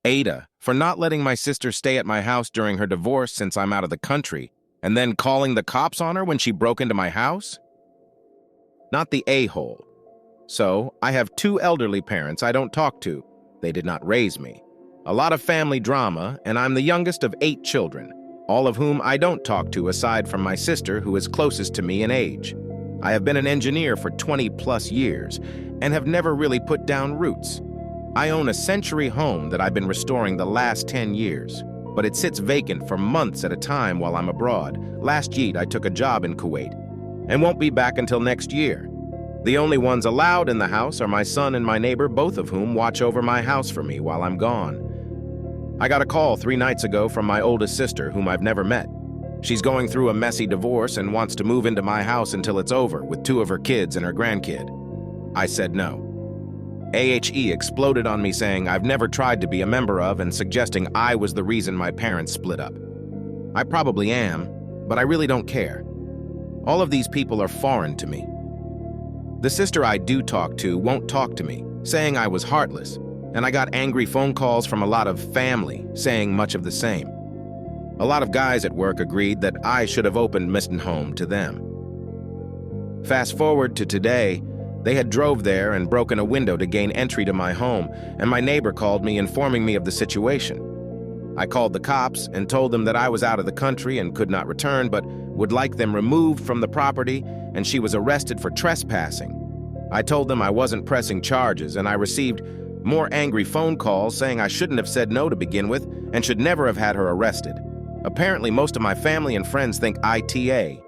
AITA, for not letting my sister stay at my house during her divorce since I'm out of the country, and then calling the cops on her when she broke into my house? Not the a-hole. So, I have two elderly parents I don't talk to. They did not raise me. A lot of family drama, and I'm the youngest of 8 children, all of whom I don't talk to aside from my sister, who is closest to me in age. I have been an engineer for 20+ years and have never really put down roots. I own a century home that I've been restoring the last 10 years, but it sits vacant for months at a time while I'm abroad. Last Eid, I took a job in Kuwait and won't be back until next year. The only ones allowed in the house are my son and my neighbor, both of whom watch over my house for me while I'm gone. I got a call 3 nights ago from my oldest sister, whom I've never met. She's going through a messy divorce and wants to move into my house until it's over with 2 of her kids and her grandkid. I said no. AHE exploded on me saying I've never tried to be a member of and suggesting I was the reason my parents split up. I probably am, but I really don't care. All of these people are foreign to me. The sister I do talk to won't talk to me, saying I was heartless, and I got angry phone calls from a lot of family saying much of the same. A lot of guys at work agreed that I should have opened Misten home to them. Fast forward to today, they had drove there and broken a window to gain entry to my home, and my neighbor called me informing me of the situation. I called the cops and told them that I was out of the country and could not return, but would like them removed from the property, and she was arrested for trespassing. I told them I wasn't pressing charges, and I received more angry phone calls saying I shouldn't have said no to begin with and should never have had her arrested. Apparently, most of my family and friends think ITA.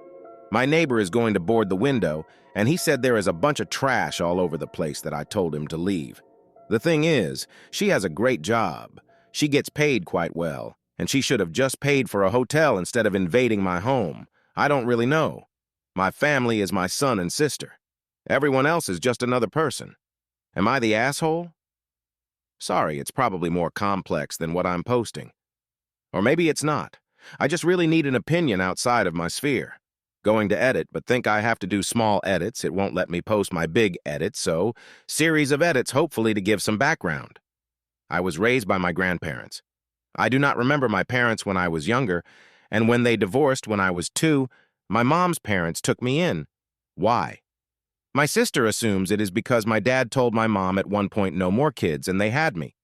My neighbor is going to board the window, and he said there is a bunch of trash all over the place that I told him to leave. The thing is, she has a great job. She gets paid quite well, and she should have just paid for a hotel instead of invading my home. I don't really know. My family is my son and sister. Everyone else is just another person. Am I the asshole? Sorry, it's probably more complex than what I'm posting. Or maybe it's not. I just really need an opinion outside of my sphere. Going to edit, but think I have to do small edits. It won't let me post my big edits, so series of edits hopefully to give some background. I was raised by my grandparents. I do not remember my parents when I was younger, and when they divorced when I was 2, my mom's parents took me in. Why? My sister assumes it is because my dad told my mom at one point no more kids and they had me.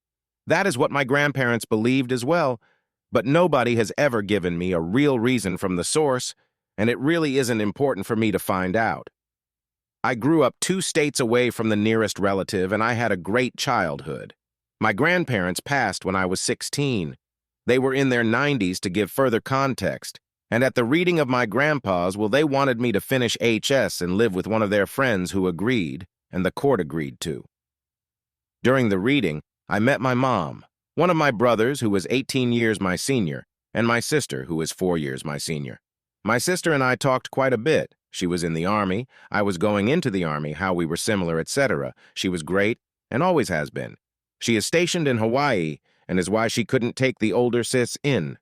That is what my grandparents believed as well, but nobody has ever given me a real reason from the source, and it really isn't important for me to find out. I grew up 2 states away from the nearest relative, and I had a great childhood. My grandparents passed when I was 16. They were in their 90s to give further context, and at the reading of my grandpa's, they wanted me to finish HS and live with one of their friends who agreed, and the court agreed too. During the reading, I met my mom, one of my brothers who was 18 years my senior, and my sister who was 4 years my senior. My sister and I talked quite a bit. She was in the Army, I was going into the Army, how we were similar, etc. She was great, and always has been. She is stationed in Hawaii, and is why she couldn't take the older sis in.